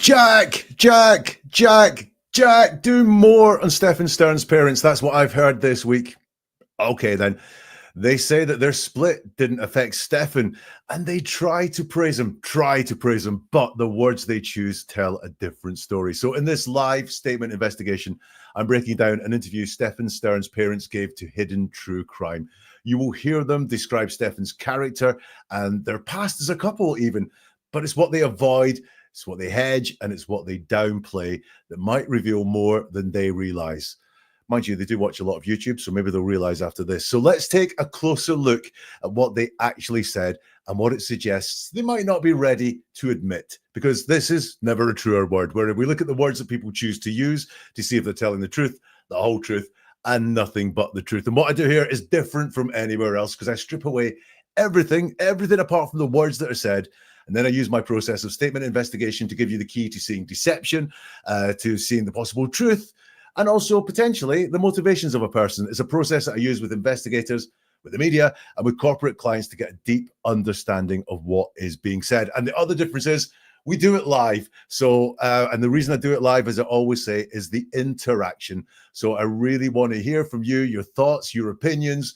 Jack, do more on Stephan Sterns' parents. That's what I've heard this week. Okay, then. They say that their split didn't affect Stephan, and they try to praise him, but the words they choose tell a different story. So in this live statement investigation, I'm breaking down an interview Stephan Sterns' parents gave to Hidden True Crime. You will hear them describe Stephan's character and their past as a couple even, but it's what they avoid, it's what they hedge, and it's what they downplay that might reveal more than they realize. Mind you, they do watch a lot of YouTube, so maybe they'll realize after this. So let's take a closer look at what they actually said and what it suggests they might not be ready to admit, because this is never a truer word, where we look at the words that people choose to use to see if they're telling the truth, the whole truth, and nothing but the truth. And what I do here is different from anywhere else, because I strip away everything apart from the words that are said. And then I use my process of statement investigation to give you the key to seeing deception, to seeing the possible truth, and also potentially the motivations of a person. It's a process that I use with investigators, with the media, and with corporate clients to get a deep understanding of what is being said. And the other difference is we do it live. So, and the reason I do it live, as I always say, is the interaction. So I really want to hear from you, your thoughts, your opinions,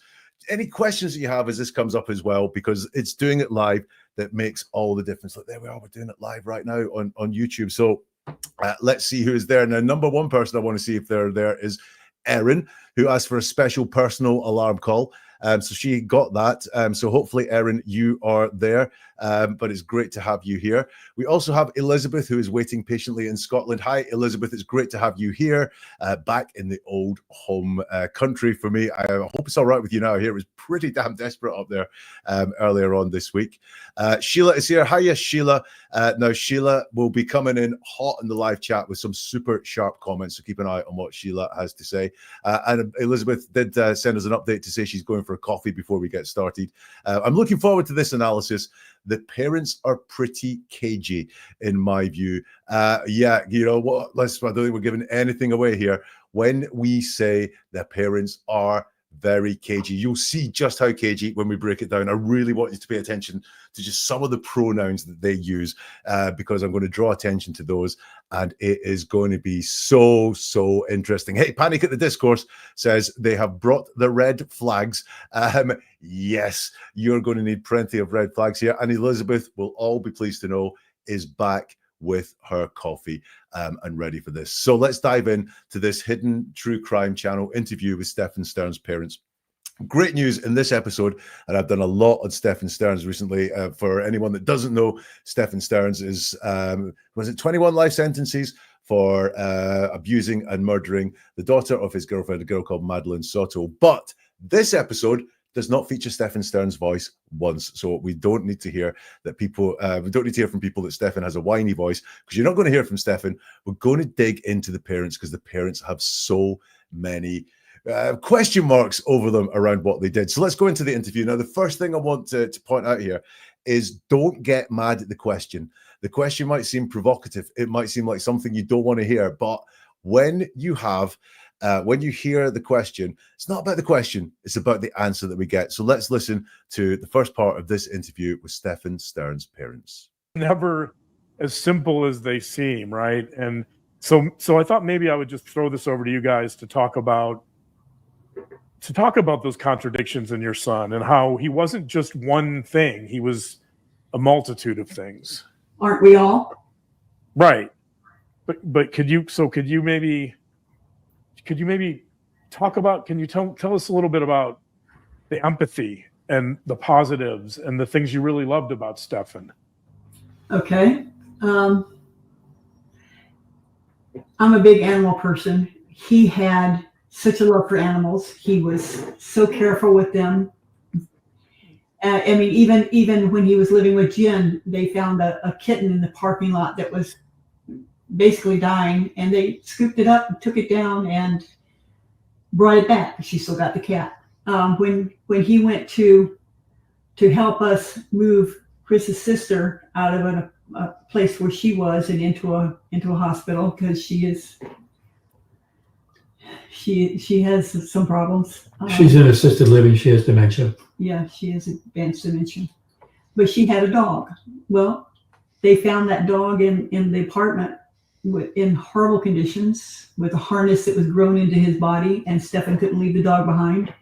any questions that you have as this comes up as well, because it's doing it live that makes all the difference. Look, there we are, we're doing it live right now on YouTube. So let's see who is there. Now, number one person I want to see if they're there is Erin, who asked for a special personal alarm call. So she got that. So hopefully, Erin, you are there. But it's great to have you here. We also have Elizabeth, who is waiting patiently in Scotland. Hi, Elizabeth. It's great to have you here, back in the old home country for me. I hope it's all right with you now here. It was pretty damn desperate up there earlier on this week. Sheila is here. Hiya, Sheila. Now, Sheila will be coming in hot in the live chat with some super sharp comments. So keep an eye on what Sheila has to say. And Elizabeth did send us an update to say she's going for a coffee before we get started. I'm looking forward to this analysis. The parents are pretty cagey, in my view. Yeah, you know what? I don't think we're giving anything away here when we say the parents are very cagey. You'll see just how cagey when we break it down. I really want you to pay attention to just some of the pronouns that they use, because I'm going to draw attention to those, and it is going to be so interesting. Hey, Panic at the Discourse says they have brought the red flags. Yes, you're going to need plenty of red flags here, and Elizabeth will all be pleased to know is back with her coffee and ready for this. So let's dive in to this Hidden True Crime channel interview with Stephan Sterns' parents. Great news in this episode, and I've done a lot on Stephan Sterns recently. For anyone that doesn't know, Stephan Sterns is, was it 21 life sentences for abusing and murdering the daughter of his girlfriend, a girl called Madeline Soto. But this episode does not feature Stephan Sterns' voice once. So we don't need to hear that people, we don't need to hear from people that Stephan has a whiny voice, because you're not going to hear from Stephan. We're going to dig into the parents, because the parents have so many question marks over them around what they did. So let's go into the interview. Now, the first thing I want to point out here is don't get mad at the question. The question might seem provocative. It might seem like something you don't want to hear, but when you have when you hear the question, it's not about the question, it's about the answer that we get. So let's listen to the first part of this interview with Stephan Sterns' parents. Never as simple as they seem, right? And so I thought maybe I would just throw this over to you guys to talk about those contradictions in your son, and how he wasn't just one thing, he was a multitude of things. Aren't we all? Right. But could you maybe talk about, can you tell us a little bit about the empathy and the positives and the things you really loved about Stephan? Okay. I'm a big animal person. He had such a love for animals. He was so careful with them. I mean, even when he was living with Jen, they found a kitten in the parking lot that was basically dying, and they scooped it up and took it down and brought it back. She still got the cat. When he went to help us move Chris's sister out of a place where she was and into a hospital, because she has some problems. She's in assisted living. She has dementia. Yeah, she has advanced dementia, but she had a dog. Well, they found that dog in the apartment in horrible conditions with a harness that was grown into his body, and Stefan couldn't leave the dog behind.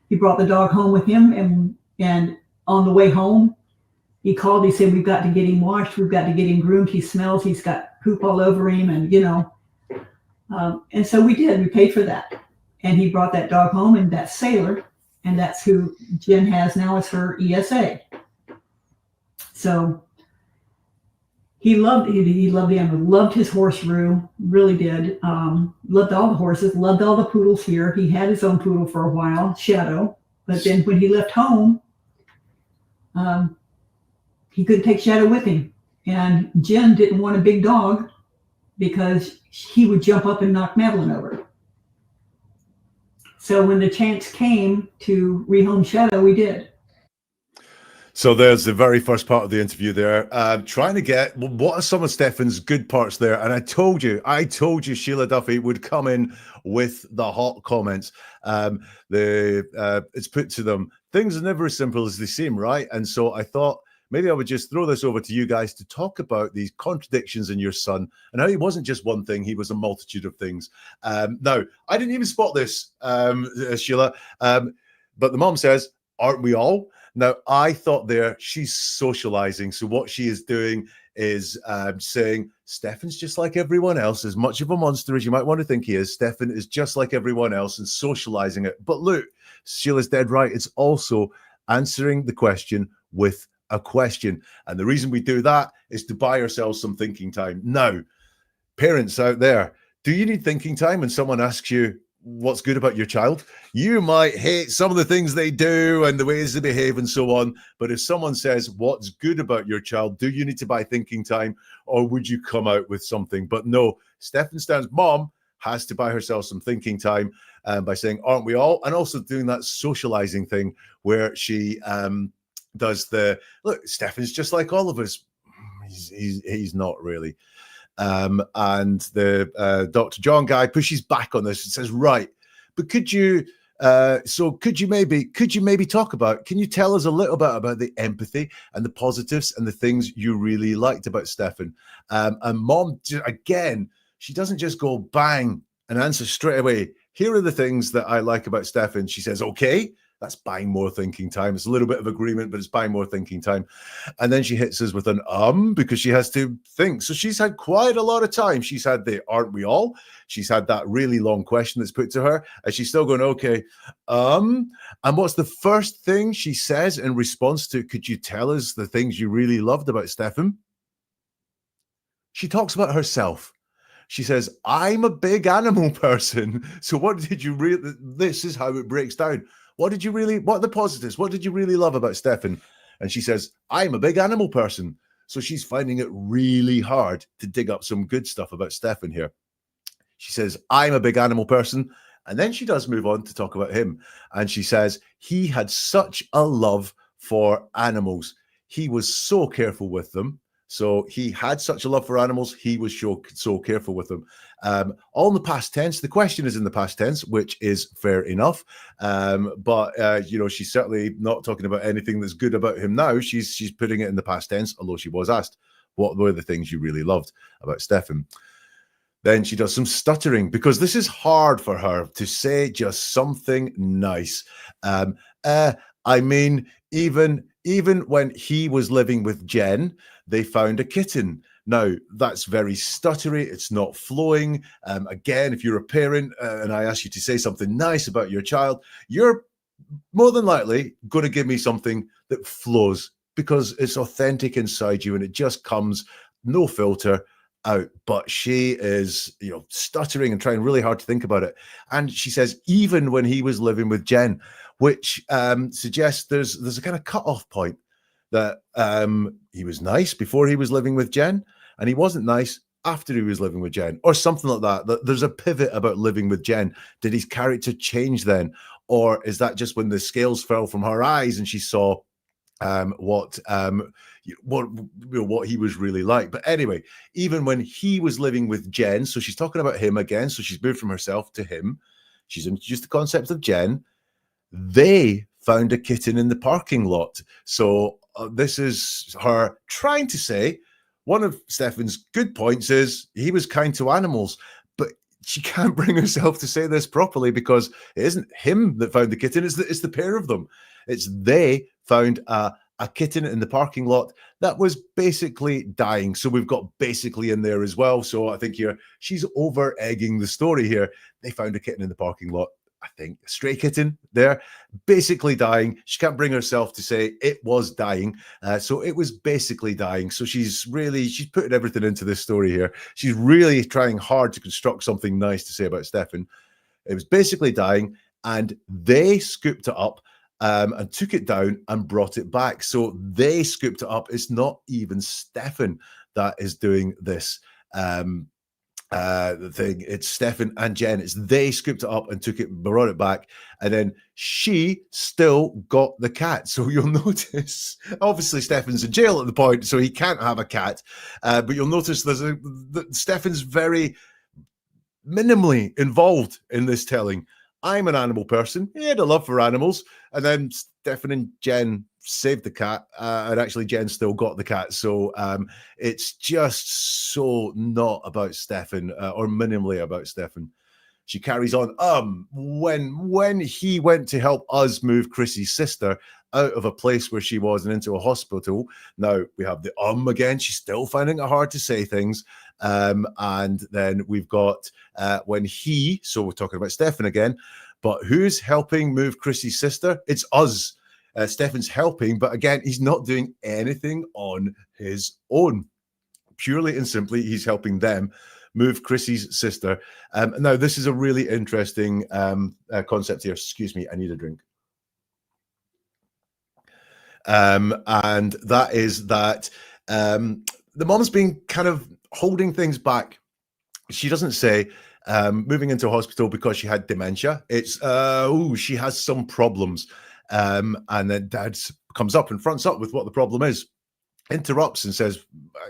He brought the dog home with him, and on the way home, he called. He said, "We've got to get him washed. We've got to get him groomed. He smells. He's got poop all over him," and and so we did. We paid for that, and he brought that dog home, and that's Sailor, and that's who Jen has now as her ESA. So he loved the animal, loved his horse Rue, really did. Loved all the horses, loved all the poodles here. He had his own poodle for a while, Shadow, but then when he left home, he couldn't take Shadow with him. And Jen didn't want a big dog because he would jump up and knock Madeline over. So when the chance came to rehome Shadow, we did. So there's the very first part of the interview there. Trying to get what are some of Stefan's good parts there. And I told you Sheila Duffy would come in with the hot comments. It's put to them, things are never as simple as they seem, right? And so I thought maybe I would just throw this over to you guys to talk about these contradictions in your son and how he wasn't just one thing, he was a multitude of things. Now, I didn't even spot this, Sheila, but the mom says, aren't we all? Now, I thought there she's socializing. So what she is doing is saying, Stefan's just like everyone else. As much of a monster as you might want to think he is, Stefan is just like everyone else and socializing it. But look, Sheila's dead right. It's also answering the question with a question. And the reason we do that is to buy ourselves some thinking time. Now, parents out there, do you need thinking time when someone asks you what's good about your child? You might hate some of the things they do and the ways they behave and so on. But if someone says, what's good about your child, do you need to buy thinking time, or would you come out with something? But no, Stephan Sterns' mom has to buy herself some thinking time by saying, aren't we all? And also doing that socializing thing where she does the, look, Stefan's just like all of us. He's not really. And the Dr. John guy pushes back on this and says, right, but could you maybe talk about, can you tell us a little bit about the empathy and the positives and the things you really liked about Stefan? And mom, again, she doesn't just go bang and answer straight away. Here are the things that I like about Stefan. She says, okay, that's buying more thinking time. It's a little bit of agreement, but it's buying more thinking time. And then she hits us with an because she has to think. So she's had quite a lot of time. She's had the aren't we all? She's had that really long question that's put to her. And she's still going, okay. And what's the first thing she says in response to, could you tell us the things you really loved about Stefan? She talks about herself. She says, I'm a big animal person. So what did you really, this is how it breaks down. What are the positives? What did you really love about Stefan? And she says, I'm a big animal person. So she's finding it really hard to dig up some good stuff about Stefan here. She says, I'm a big animal person. And then she does move on to talk about him. And she says, he had such a love for animals. He was so careful with them. So he had such a love for animals. He was so careful with them. All in the past tense. The question is in the past tense, which is fair enough. But she's certainly not talking about anything that's good about him now. She's putting it in the past tense, although she was asked, what were the things you really loved about Stefan? Then she does some stuttering because this is hard for her to say just something nice. I mean, even when he was living with Jen, they found a kitten. Now, that's very stuttery. It's not flowing. Again, if you're a parent and I ask you to say something nice about your child, you're more than likely going to give me something that flows because it's authentic inside you and it just comes, no filter, out. But she is, stuttering and trying really hard to think about it. And she says, even when he was living with Jen, which suggests there's a kind of cutoff point that he was nice before he was living with Jen and he wasn't nice after he was living with Jen or something like that. There's a pivot about living with Jen. Did his character change then? Or is that just when the scales fell from her eyes and she saw what he was really like? But anyway, even when he was living with Jen, so she's talking about him again. So she's moved from herself to him. She's introduced the concept of Jen. They found a kitten in the parking lot. So this is her trying to say, one of Stefan's good points is he was kind to animals, but she can't bring herself to say this properly because it isn't him that found the kitten, it's the pair of them. It's they found a kitten in the parking lot that was basically dying. So we've got basically in there as well. So I think here she's over egging the story here. They found a kitten in the parking lot. I think a stray kitten there, basically dying. She can't bring herself to say it was dying. So it was basically dying. So she's putting everything into this story here. She's really trying hard to construct something nice to say about Stefan. It was basically dying, and they scooped it up and took it down and brought it back. So they scooped it up. It's not even Stefan that is doing this. The thing, it's Stefan and Jen. It's they scooped it up and took it, brought it back, and then she still got the cat. So you'll notice, obviously, Stefan's in jail at the point, so he can't have a cat. But you'll notice that Stefan's very minimally involved in this telling. I'm an animal person. He had a love for animals, and then Stefan and Jen saved the cat, and actually Jen still got the cat. So it's just so not about Stefan, or minimally about Stefan. She carries on. When he went to help us move Chrissy's sister out of a place where she was and into a hospital. Now we have the again. She's still finding it hard to say things. And then we've got when he. So we're talking about Stefan again. But who's helping move Chrissy's sister? It's us. Stefan's helping, but again, he's not doing anything on his own. Purely and simply, he's helping them move Chrissy's sister. Now, this is a really interesting concept here. Excuse me, I need a drink. And that is that the mom's been kind of holding things back. She doesn't say moving into hospital because she had dementia. It's, she has some problems. And then Dad comes up and fronts up with what the problem is, interrupts and says,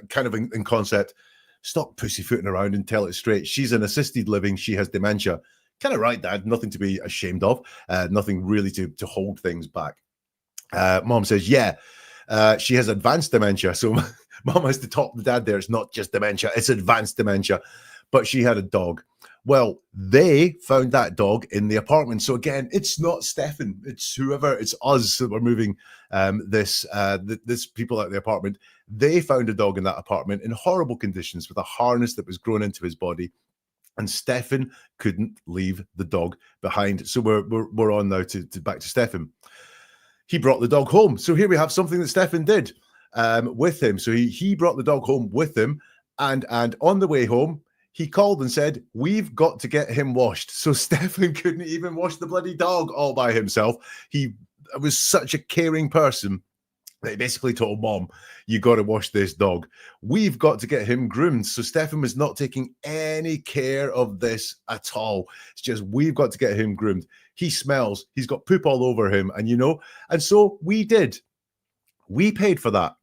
kind of in concept, stop pussyfooting around and tell it straight. She's in assisted living. She has dementia. Kind of right, Dad. Nothing to be ashamed of. Nothing really to hold things back. Mom says, yeah, she has advanced dementia. So Mom has to top the dad there. It's not just dementia. It's advanced dementia. But she had a dog. Well, they found that dog in the apartment. So again, it's not Stefan. It's whoever. It's us that we're moving this people out of the apartment. They found a dog in that apartment in horrible conditions with a harness that was grown into his body. And Stefan couldn't leave the dog behind. So we're on now to back to Stefan. He brought the dog home. So here we have something that Stefan did with him. So he brought the dog home with him. And on the way home, he called and said, we've got to get him washed. So Stefan couldn't even wash the bloody dog all by himself. He was such a caring person that he basically told Mom, you got to wash this dog. We've got to get him groomed. So Stefan was not taking any care of this at all. It's just, we've got to get him groomed. He smells. He's got poop all over him. And so we did. We paid for that.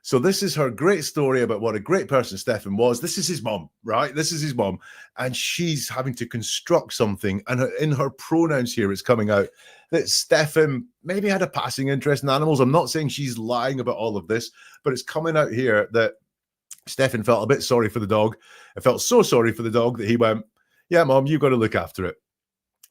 So this is her great story about what a great person Stefan was. This is his mom, right? This is his mom. And she's having to construct something. And in her pronouns here, it's coming out that Stefan maybe had a passing interest in animals. I'm not saying she's lying about all of this, but it's coming out here that Stefan felt a bit sorry for the dog. I felt so sorry for the dog that he went, yeah, Mom, you've got to look after it.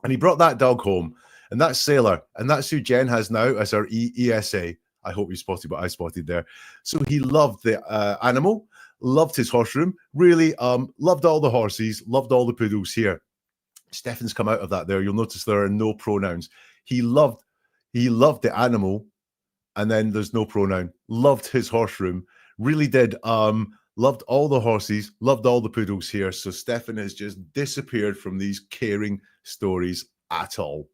And he brought that dog home. And that's Sailor. And that's who Jen has now as her ESA. I hope you spotted what I spotted there. So he loved the animal, loved his horse room, really loved all the horses, loved all the poodles here. Stefan's come out of that there. You'll notice there are no pronouns. He loved the animal, and then there's no pronoun. Loved his horse room, really did. Loved all the horses, loved all the poodles here. So Stefan has just disappeared from these caring stories at all.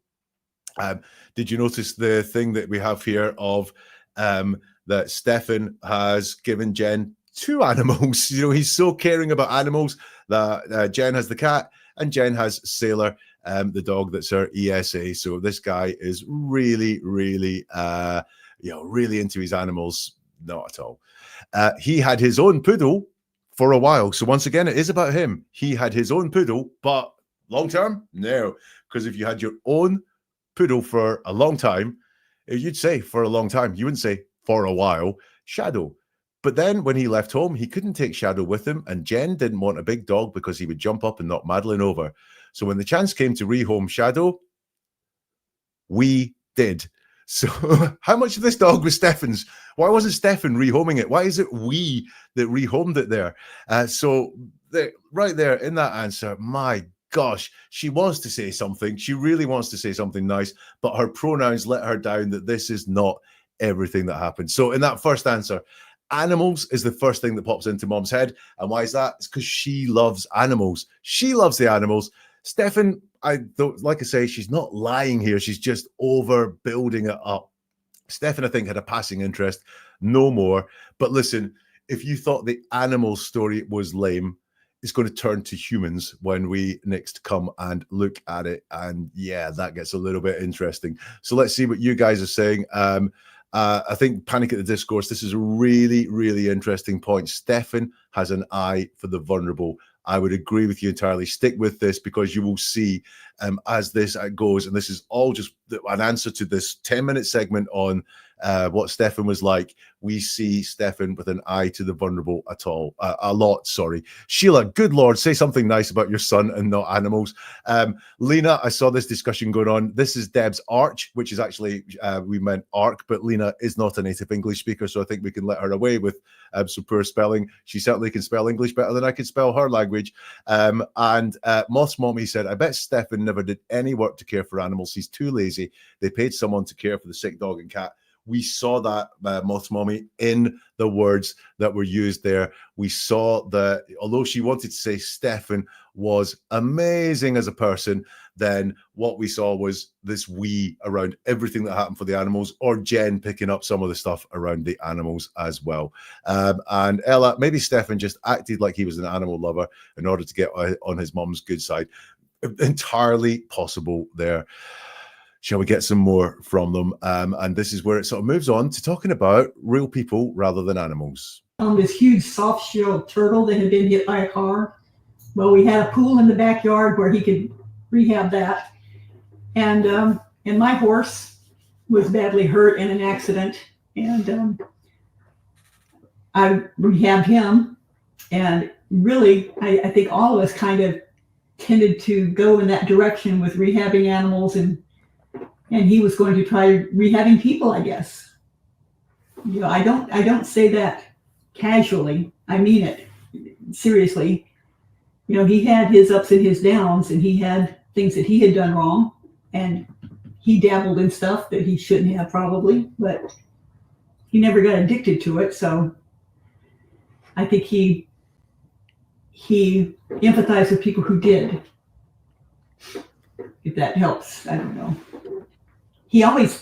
Did you notice the thing that we have here of that Stefan has given Jen 2 animals? He's so caring about animals that Jen has the cat and Jen has Sailor, the dog that's her ESA. So this guy is really, really, really into his animals. Not at all. He had his own poodle for a while. So once again, it is about him. He had his own poodle, but long term, no. Because if you had your own poodle for a long time, you'd say for a long time. You wouldn't say for a while. Shadow. But then when he left home, he couldn't take Shadow with him, and Jen didn't want a big dog because he would jump up and knock Madeline over. So when the chance came to rehome Shadow, we did. So how much of this dog was Stefan's? Why wasn't Stefan rehoming it? Why is it we that rehomed it there? Right there in that answer, my gosh, she wants to say something. She really wants to say something nice, but her pronouns let her down that this is not everything that happened. So in that first answer, animals is the first thing that pops into Mom's head. And why is that? It's because she loves animals. She loves the animals. Stefan, like I say, she's not lying here. She's just overbuilding it up. Stefan, I think, had a passing interest, no more. But listen, if you thought the animal story was lame, it's going to turn to humans when we next come and look at it. And yeah, that gets a little bit interesting. So let's see what you guys are saying. I think Panic at the Discourse, this is a really, really interesting point. Stefan has an eye for the vulnerable. I would agree with you entirely. Stick with this because you will see as this goes, and this is all just an answer to this 10-minute segment on what Stefan was like. We see Stefan with an eye to the vulnerable a lot. Sorry, Sheila, good Lord, say something nice about your son and not animals. Lena, I saw this discussion going on. This is Deb's arch, which is actually, we meant arc, but Lena is not a native English speaker, so I think we can let her away with some poor spelling. She certainly can spell English better than I could spell her language. Moth's mommy said, I bet Stefan never did any work to care for animals. He's too lazy. They paid someone to care for the sick dog and cat. We saw that, Moth's mommy, in the words that were used there. We saw that although she wanted to say Stefan was amazing as a person, then what we saw was this we around everything that happened for the animals, or Jen picking up some of the stuff around the animals as well. And Ella, maybe Stefan just acted like he was an animal lover in order to get on his mom's good side. Entirely possible there. Shall we get some more from them? And this is where it sort of moves on to talking about real people rather than animals. This huge soft-shelled turtle that had been hit by a car. Well, we had a pool in the backyard where he could rehab that. And my horse was badly hurt in an accident. And I rehabbed him. And really, I think all of us kind of tended to go in that direction with rehabbing animals, and he was going to try rehabbing people, I guess. You know, I don't say that casually. I mean it seriously. You know, he had his ups and his downs, and he had things that he had done wrong, and he dabbled in stuff that he shouldn't have probably, but he never got addicted to it. So I think he empathized with people who did, if that helps. I don't know. He always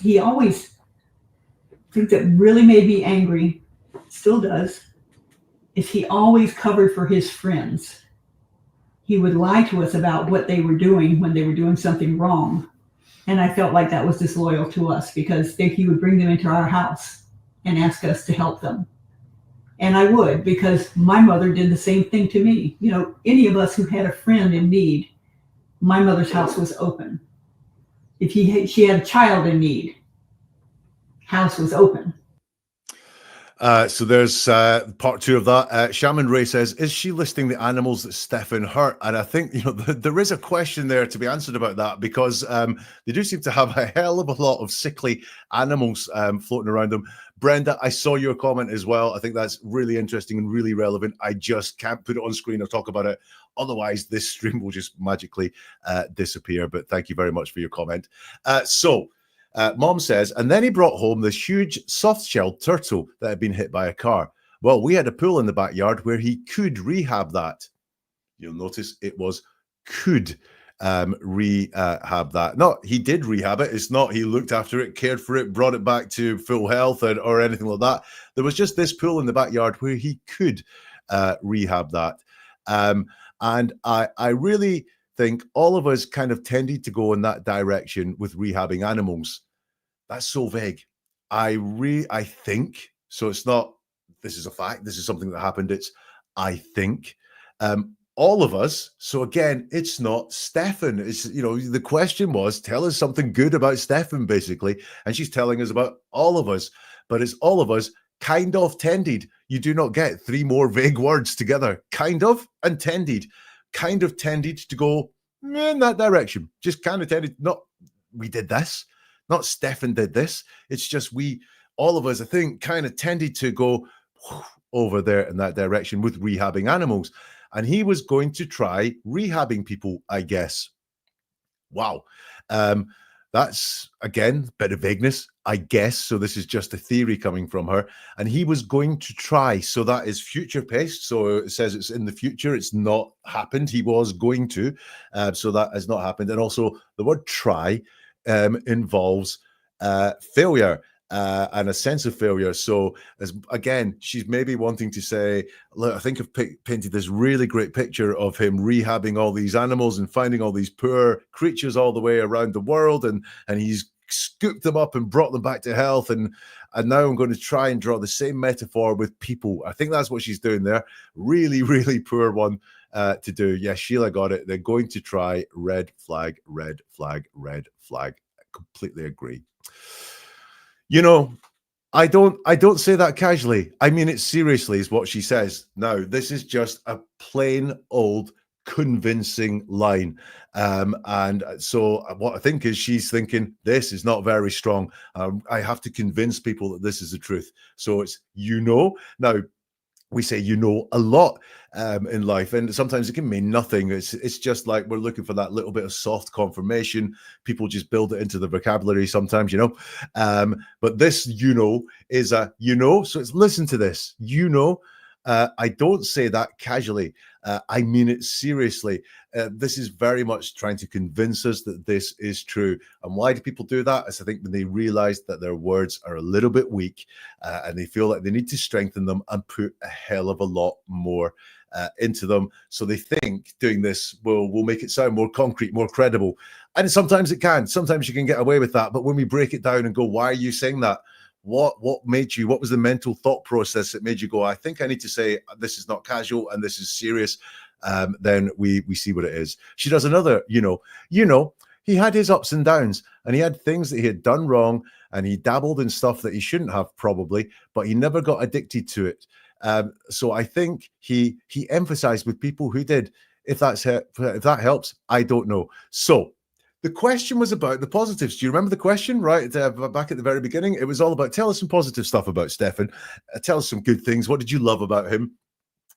things that really made me angry, still does, is he always covered for his friends. He would lie to us about what they were doing when they were doing something wrong. And I felt like that was disloyal to us, because he would bring them into our house and ask us to help them. And I would, because my mother did the same thing to me. You know, any of us who had a friend in need, my mother's house was open. If she had a child in need, house was open. So there's part two of that. Shaman Ray says, is she listing the animals that Stefan hurt? And I think, you know, there is a question there to be answered about that, because they do seem to have a hell of a lot of sickly animals floating around them. Brenda, I saw your comment as well. I think that's really interesting and really relevant. I just can't put it on screen or talk about it. Otherwise, this stream will just magically disappear. But thank you very much for your comment. Mom says, and then he brought home this huge soft-shelled turtle that had been hit by a car. Well, we had a pool in the backyard where he could rehab that. You'll notice it was could rehab that. Not he did rehab it. It's not he looked after it, cared for it, brought it back to full health or anything like that. There was just this pool in the backyard where he could rehab that. And I really think all of us kind of tended to go in that direction with rehabbing animals. That's so vague. I think, so it's not, this is a fact, this is something that happened, it's I think. All of us, so again, it's not Stefan. It's, you know, the question was, tell us something good about Stefan, basically. And she's telling us about all of us, but it's all of us kind of tended. You do not get three more vague words together. Kind of and tended. Kind of tended to go in that direction. Just kind of tended, not we did this, not Stefan did this. It's just all of us, I think, kind of tended to go over there in that direction with rehabbing animals. And he was going to try rehabbing people, I guess. Wow. That's, again, a bit of vagueness, I guess. So this is just a theory coming from her. And he was going to try. So that is future paced. So it says it's in the future. It's not happened. He was going to. So that has not happened. And also the word try involves failure. And a sense of failure. So, again, she's maybe wanting to say, look, I think I've painted this really great picture of him rehabbing all these animals and finding all these poor creatures all the way around the world, and he's scooped them up and brought them back to health. And now I'm going to try and draw the same metaphor with people. I think that's what she's doing there. Really, really poor one to do. Yeah, Sheila got it. They're going to try red flag, red flag, red flag. I completely agree. You know, I don't say that casually. I mean it seriously is what she says. Now, this is just a plain old convincing line. And so what I think is she's thinking, this is not very strong. I have to convince people that this is the truth. So it's, now we say a lot in life, and sometimes it can mean nothing. It's just like we're looking for that little bit of soft confirmation. People just build it into the vocabulary sometimes, but this is a so it's listen to this. I don't say that casually. I mean it seriously. This is very much trying to convince us that this is true. And why do people do that? Is I think when they realize that their words are a little bit weak and they feel like they need to strengthen them and put a hell of a lot more into them. So they think doing this will make it sound more concrete, more credible. And sometimes it can. Sometimes you can get away with that. But when we break it down and go, why are you saying that? What was the mental thought process that made you go, I think I need to say this is not casual and this is serious? Then we see what it is. She does another, he had his ups and downs and he had things that he had done wrong and he dabbled in stuff that he shouldn't have probably, but he never got addicted to it. So I think he emphasized with people who did. If that helps, I don't know. So the question was about the positives. Do you remember the question, right? Back at the very beginning, it was all about, tell us some positive stuff about Stefan. Tell us some good things. What did you love about him?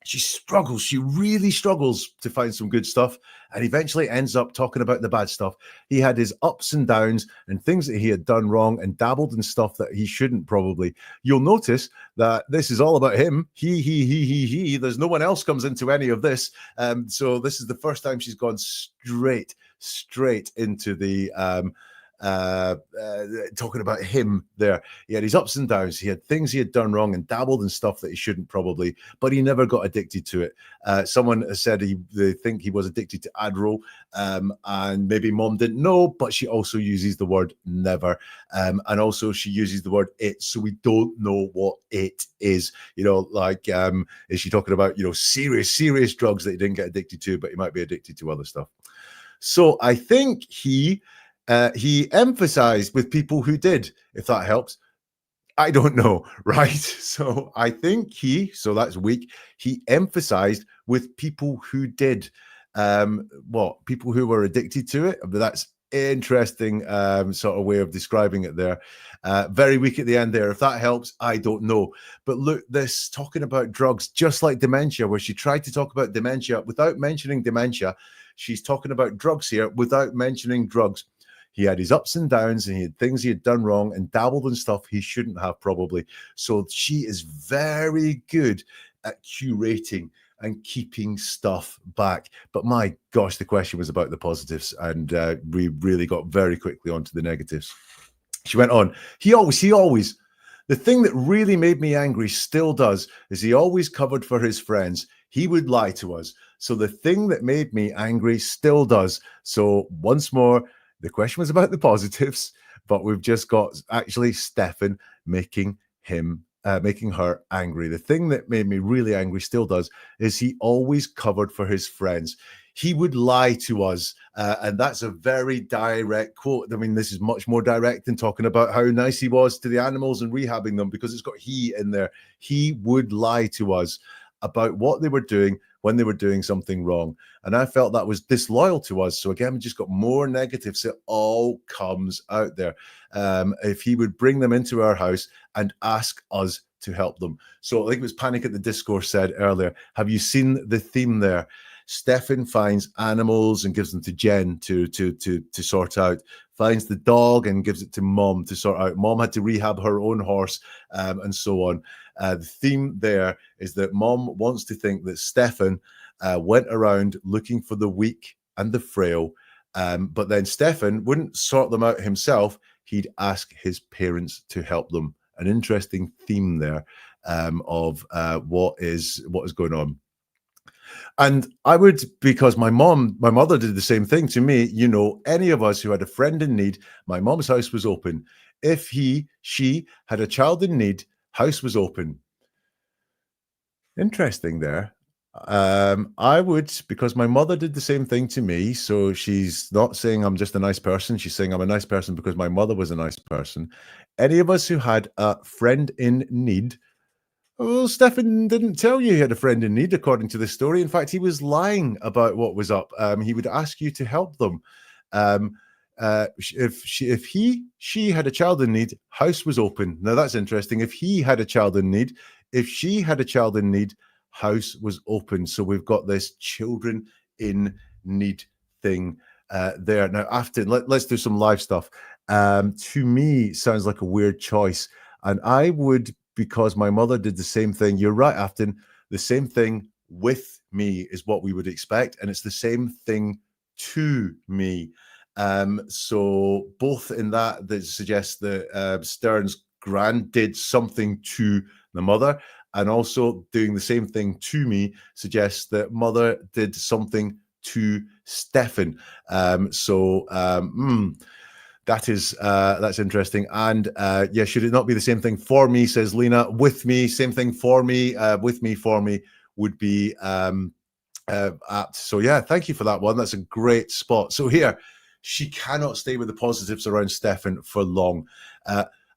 She struggles. She really struggles to find some good stuff and eventually ends up talking about the bad stuff. He had his ups and downs and things that he had done wrong and dabbled in stuff that he shouldn't probably. You'll notice that this is all about him. He. There's no one else comes into any of this. So this is the first time she's gone straight into the talking about him there. He had his ups and downs. He had things he had done wrong and dabbled in stuff that he shouldn't probably, but he never got addicted to it. Someone has said they think he was addicted to Adderall, and maybe mom didn't know, but she also uses the word never. And also she uses the word it, so we don't know what it is. Is she talking about, serious drugs that he didn't get addicted to, but he might be addicted to other stuff. So I think he emphasized with people who did, if that helps. I don't know, right? So I think so that's weak. He emphasized with people who did. People who were addicted to it. But that's interesting sort of way of describing it there. Very weak at the end there. If that helps, I don't know. But look, this talking about drugs, just like dementia, where she tried to talk about dementia without mentioning dementia. She's talking about drugs here without mentioning drugs. He had his ups and downs and he had things he had done wrong and dabbled in stuff he shouldn't have probably. So she is very good at curating and keeping stuff back. But my gosh, the question was about the positives and we really got very quickly onto the negatives. She went on. He always, the thing that really made me angry still does is he always covered for his friends. He would lie to us. So the thing that made me angry still does. So once more, the question was about the positives, but we've just got actually Stefan making him making her angry. The thing that made me really angry, still does, is he always covered for his friends. He would lie to us, and that's a very direct quote. I mean, this is much more direct than talking about how nice he was to the animals and rehabbing them, because it's got he in there. He would lie to us about what they were doing when they were doing something wrong. And I felt that was disloyal to us. So again, we just got more negatives. It all comes out there. If he would bring them into our house and ask us to help them. So I think it was Panic at the Discourse said earlier, have you seen the theme there? Stefan finds animals and gives them to Jen to sort out, finds the dog and gives it to Mom to sort out. Mom had to rehab her own horse, and so on. The theme there is that Mom wants to think that Stefan went around looking for the weak and the frail, but then Stefan wouldn't sort them out himself. He'd ask his parents to help them. An interesting theme there of what is going on. And I would, because my mother did the same thing to me. You know, any of us who had a friend in need, my mom's house was open. If she had a child in need, house was open. Interesting there. I would, because my mother did the same thing to me. So she's not saying I'm just a nice person. She's saying I'm a nice person because my mother was a nice person. Any of us who had a friend in need, well, Stefan didn't tell you he had a friend in need, according to the story. In fact, he was lying about what was up. He would ask you to help them. If she had a child in need, house was open. Now that's interesting. If he had a child in need, if she had a child in need, house was open. So we've got this children in need thing there. Now, Afton, let's do some live stuff. To me, sounds like a weird choice. And I would, because my mother did the same thing. You're right, Afton. The same thing with me is what we would expect. And it's the same thing to me. So both in that suggests that Stern's grand did something to the mother, and also doing the same thing to me suggests that mother did something to Stefan. That's interesting. And yeah, should it not be the same thing for me, says Lena. With me, same thing for me. With me, for me would be apt. So yeah, thank you for that one. That's a great spot. So here, she cannot stay with the positives around Stefan for long.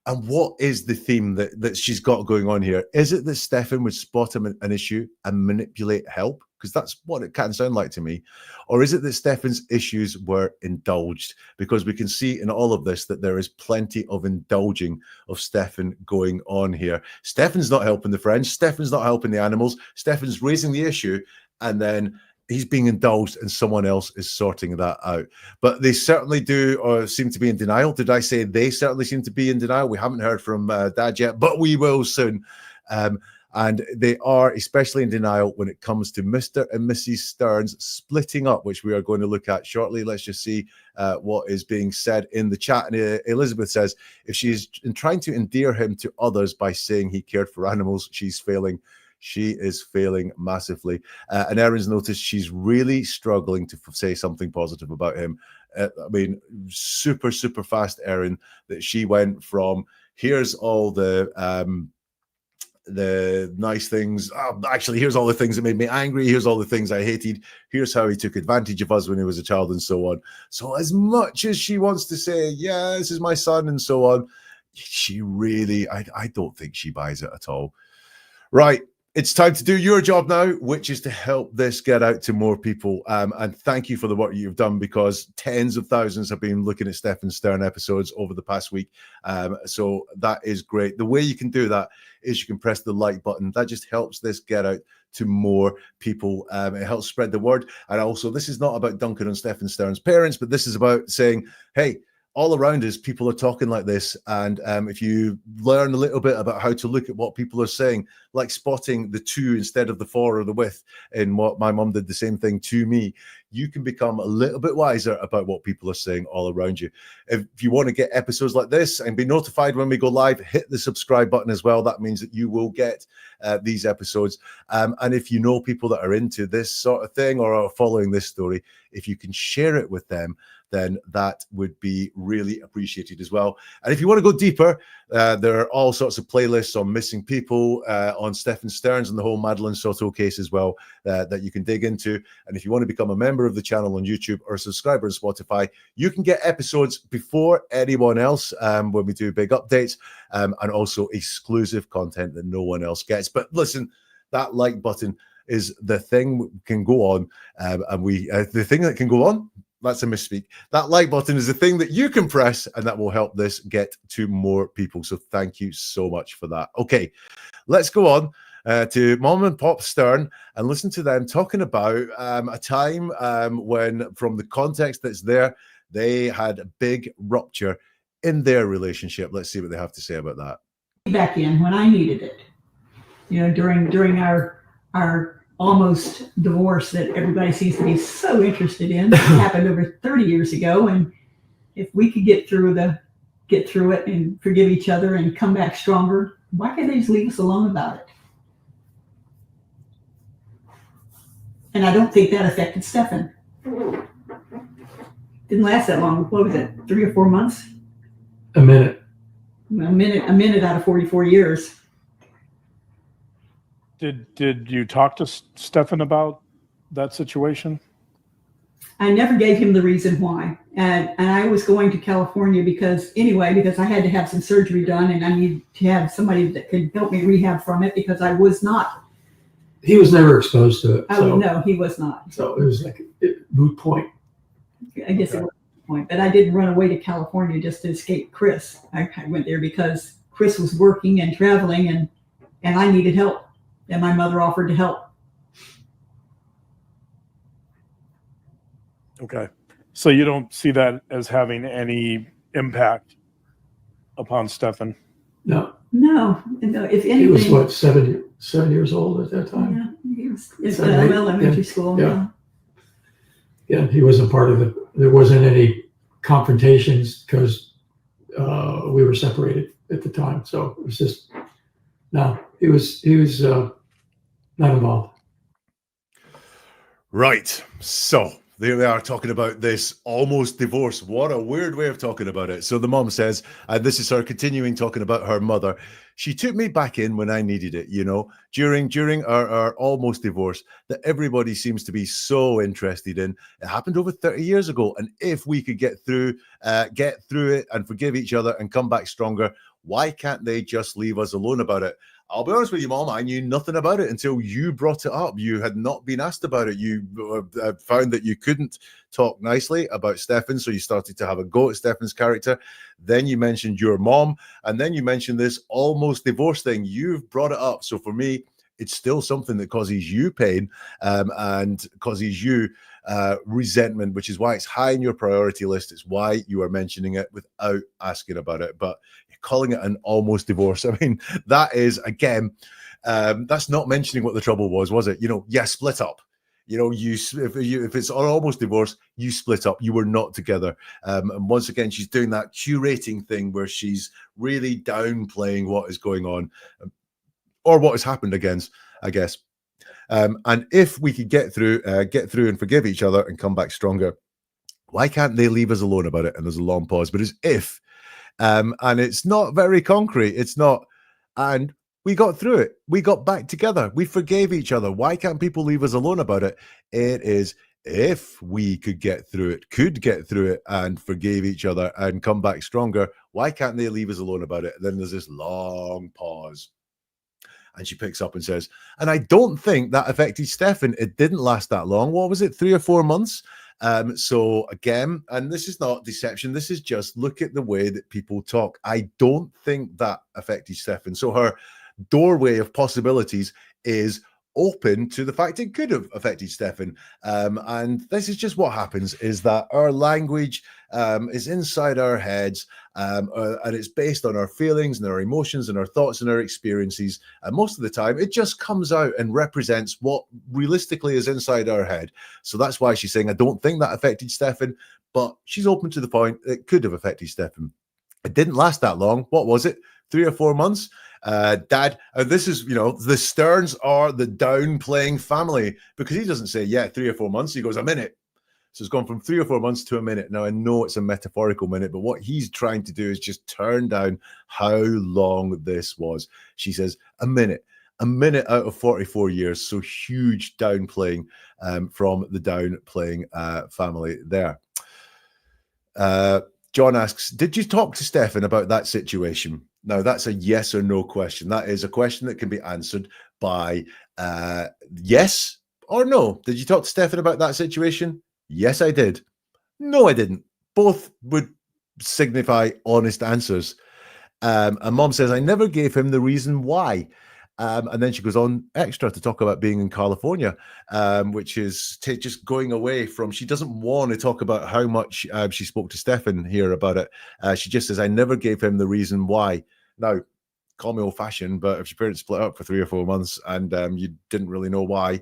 And what is the theme that she's got going on here? Is it that Stefan would spot an issue and manipulate help? Because that's what it can sound like to me. Or is it that Stefan's issues were indulged? Because we can see in all of this that there is plenty of indulging of Stefan going on here. Stefan's not helping the friends. Stefan's not helping the animals. Stefan's raising the issue, and then he's being indulged and someone else is sorting that out. But they certainly do seem to be in denial. Did I say they certainly seem to be in denial? We haven't heard from Dad yet, but we will soon. And they are especially in denial when it comes to Mr. and Mrs. Sterns splitting up, which we are going to look at shortly. Let's just see what is being said in the chat. And Elizabeth says, if she's trying to endear him to others by saying he cared for animals, she's failing. She is failing massively. And Erin's noticed she's really struggling to say something positive about him. I mean, super, super fast, Erin, that she went from here's all the nice things. Actually, here's all the things that made me angry. Here's all the things I hated. Here's how he took advantage of us when he was a child, and so on. So as much as she wants to say, yeah, this is my son, and so on, she really, I don't think she buys it at all. Right. It's time to do your job now, which is to help this get out to more people. And thank you for the work you've done, because tens of thousands have been looking at Stephan Stern episodes over the past week. So that is great. The way you can do that is you can press the like button. That just helps this get out to more people. It helps spread the word. And also, this is not about dunking on Stephan Stern's parents, but this is about saying, hey, all around us, people are talking like this. And if you learn a little bit about how to look at what people are saying, like spotting the to instead of the for or the with, in what my mum did the same thing to me, you can become a little bit wiser about what people are saying all around you. If you want to get episodes like this and be notified when we go live, hit the subscribe button as well. That means that you will get these episodes. And if you know people that are into this sort of thing or are following this story, if you can share it with them, then that would be really appreciated as well. And if you want to go deeper, there are all sorts of playlists on missing people, on Stephan Sterns and the whole Madeline Soto case as well, that you can dig into. And if you want to become a member of the channel on YouTube or a subscriber on Spotify, you can get episodes before anyone else when we do big updates, and also exclusive content that no one else gets. But listen, that like button is the thing that can go on, and the thing that can go on, that's a misspeak. That like button is the thing that you can press, and that will help this get to more people. So thank you so much for that. Okay, let's go on to Mom and Pop Stern and listen to them talking about a time when, from the context that's there, they had a big rupture in their relationship. Let's see what they have to say about that. Back in when I needed it, during our almost divorce that everybody seems to be so interested in. It happened over 30 years ago, and if we could get through it and forgive each other and come back stronger, why can't they just leave us alone about it? And I don't think that affected Stefan. Didn't last that long. What was it, 3 or 4 months? A minute. A minute out of 44 years. Did you talk to Stefan about that situation? I never gave him the reason why. And I was going to California because I had to have some surgery done, and I needed to have somebody that could help me rehab from it, because I was not. He was never exposed to it. No, he was not. So it was like a moot point. I guess it was a point. But I didn't run away to California just to escape Chris. I went there because Chris was working and traveling, and I needed help. And my mother offered to help. Okay. So you don't see that as having any impact upon Stefan? No. If anything, He was what, 7 years old at that time? Yeah, he was in 7, 8, elementary school. Yeah, he wasn't part of it. There wasn't any confrontations because we were separated at the time. So it was just, no, he was not involved. Right. So there they are talking about this almost divorce. What a weird way of talking about it. So the mom says, and this is her continuing talking about her mother. She took me back in when I needed it, during our almost divorce that everybody seems to be so interested in. It happened over 30 years ago. And if we could get through it and forgive each other and come back stronger, why can't they just leave us alone about it? I'll be honest with you, Mom, I knew nothing about it until you brought it up. You had not been asked about it. You found that you couldn't talk nicely about Stefan, so you started to have a go at Stefan's character. Then you mentioned your mom, and then you mentioned this almost divorce thing. You've brought it up. So for me, it's still something that causes you pain and causes you resentment, which is why it's high in your priority list. It's why you are mentioning it without asking about it. But calling it an almost divorce, I mean, that is, again, that's not mentioning what the trouble was it? Split up. If it's an almost divorce, you split up. You were not together. And once again, she's doing that curating thing where she's really downplaying what is going on or what has happened against, I guess. And if we could get through and forgive each other and come back stronger, why can't they leave us alone about it? And there's a long pause, but it's if. And it's not very concrete. It's not. And we got through it. We got back together. We forgave each other. Why can't people leave us alone about it? It is if we could get through it and forgave each other and come back stronger. Why can't they leave us alone about it? And then there's this long pause. And she picks up and says, and I don't think that affected Stefan. It didn't last that long. What was it? 3 or 4 months? So again, and this is not deception, this is just look at the way that people talk. I don't think that affected Stefan. So her doorway of possibilities is open to the fact it could have affected Stefan. And this is just what happens, is that our language is inside our heads, and it's based on our feelings and our emotions and our thoughts and our experiences. And most of the time, it just comes out and represents what realistically is inside our head. So that's why she's saying, I don't think that affected Stefan, but she's open to the point it could have affected Stefan. It didn't last that long. What was it? 3 or 4 months? Dad, this is, the Sterns are the downplaying family, because he doesn't say, 3 or 4 months. He goes, a minute. So it's gone from 3 or 4 months to a minute. Now, I know it's a metaphorical minute, but what he's trying to do is just turn down how long this was. She says, a minute out of 44 years. So huge downplaying from the downplaying family there. John asks, did you talk to Stefan about that situation? Now, that's a yes or no question. That is a question that can be answered by yes or no. Did you talk to Stefan about that situation? Yes, I did. No, I didn't. Both would signify honest answers. And Mom says, I never gave him the reason why. And then she goes on extra to talk about being in California, which is just going away from, she doesn't want to talk about how much she spoke to Stefan here about it. She just says, I never gave him the reason why. Now, call me old-fashioned, but if your parents split up for 3 or 4 months and you didn't really know why,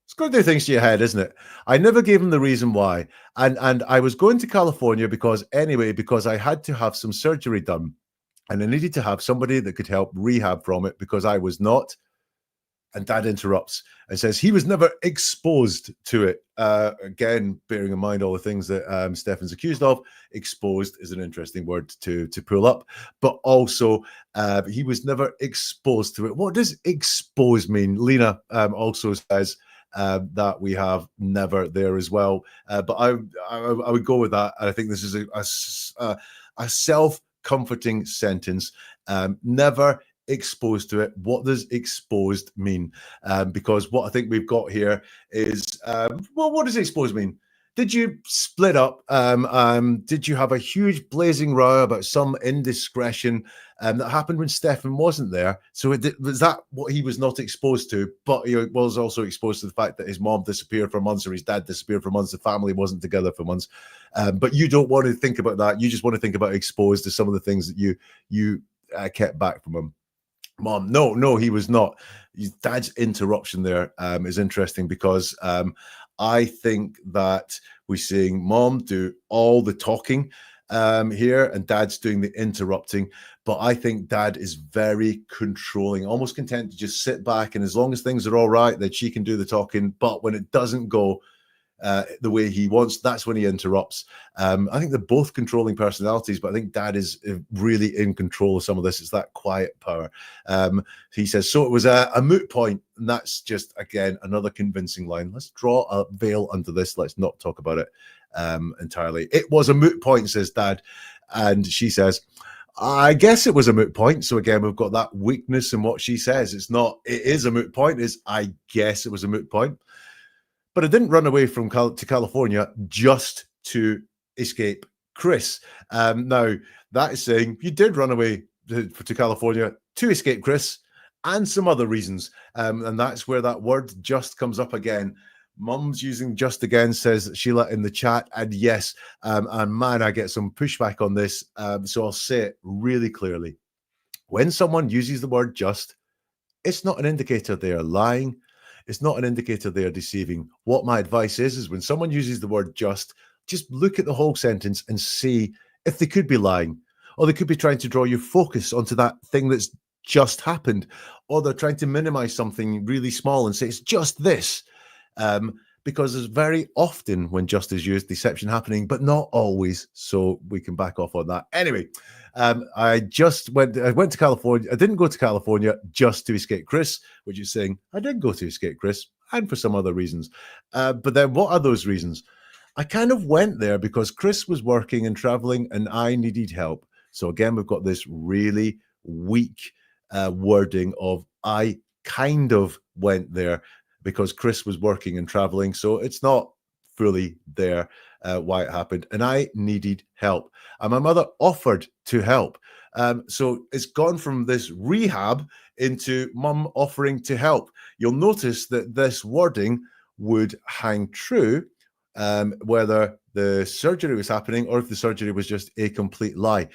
it's going to do things to your head, isn't it? I never gave him the reason why. And I was going to California because I had to have some surgery done. And I needed to have somebody that could help rehab from it because I was not. And Dad interrupts and says he was never exposed to it. Again, bearing in mind all the things that Stefan's accused of, exposed is an interesting word to pull up. But also, he was never exposed to it. What does expose mean? Lena also says that we have never there as well. But I would go with that. And I think this is a self-comforting sentence. Never exposed to it. What does exposed mean? Because what I think we've got here is, well, what does exposed mean? Did you split up? Did you have a huge blazing row about some indiscretion that happened when Stefan wasn't there? So was that what he was not exposed to? But he was also exposed to the fact that his mom disappeared for months or his dad disappeared for months. The family wasn't together for months. But you don't want to think about that. You just want to think about exposed to some of the things that you kept back from him. Mom, no, he was not. Dad's interruption there is interesting because I think that we're seeing Mom do all the talking here and Dad's doing the interrupting. But I think Dad is very controlling, almost content to just sit back. And as long as things are all right, then she can do the talking. But when it doesn't go the way he wants, that's when he interrupts. I think they're both controlling personalities, but I think Dad is really in control of some of this. It's that quiet power. He says, so it was a moot point. And that's just, again, another convincing line. Let's draw a veil under this. Let's not talk about it entirely. It was a moot point, says Dad. And she says, I guess it was a moot point. So again, we've got that weakness in what she says. It's not, it is a moot point. It's, I guess it was a moot point. But I didn't run away from to California just to escape Chris. Now, that is saying you did run away to California to escape Chris and some other reasons. And that's where that word just comes up again. Mum's using just again, says Sheila in the chat. And yes, and man, I get some pushback on this. So I'll say it really clearly. When someone uses the word just, it's not an indicator they are lying. It's not an indicator they are deceiving. What my advice is when someone uses the word just look at the whole sentence and see if they could be lying, or they could be trying to draw your focus onto that thing that's just happened, or they're trying to minimize something really small and say it's just this. Because there's very often when just is used, deception happening, but not always. So we can back off on that. Anyway, I went to California. I didn't go to California just to escape Chris, which is saying I did go to escape Chris and for some other reasons. But then what are those reasons? I kind of went there because Chris was working and traveling and I needed help. So again, we've got this really weak wording of I kind of went there because Chris was working and traveling. So it's not fully there why it happened. And I needed help. And my mother offered to help. So it's gone from this rehab into Mum offering to help. You'll notice that this wording would hang true whether the surgery was happening or if the surgery was just a complete lie.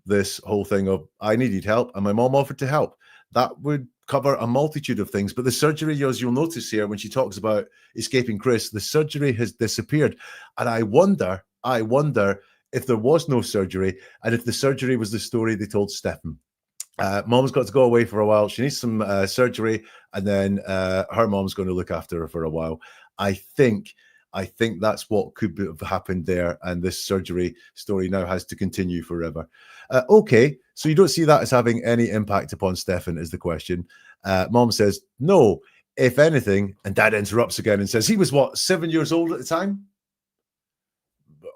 This whole thing of I needed help and my mom offered to help. That would cover a multitude of things. But the surgery, as you'll notice here, when she talks about escaping Chris, the surgery has disappeared. And I wonder if there was no surgery and if the surgery was the story they told Stefan. Mom's got to go away for a while. She needs some surgery, and then her mom's going to look after her for a while. I think I think that's what could have happened there. And this surgery story now has to continue forever. Okay, so you don't see that as having any impact upon Stefan, is the question. Mom says, no, if anything. And Dad interrupts again and says, he was what, 7 years old at the time?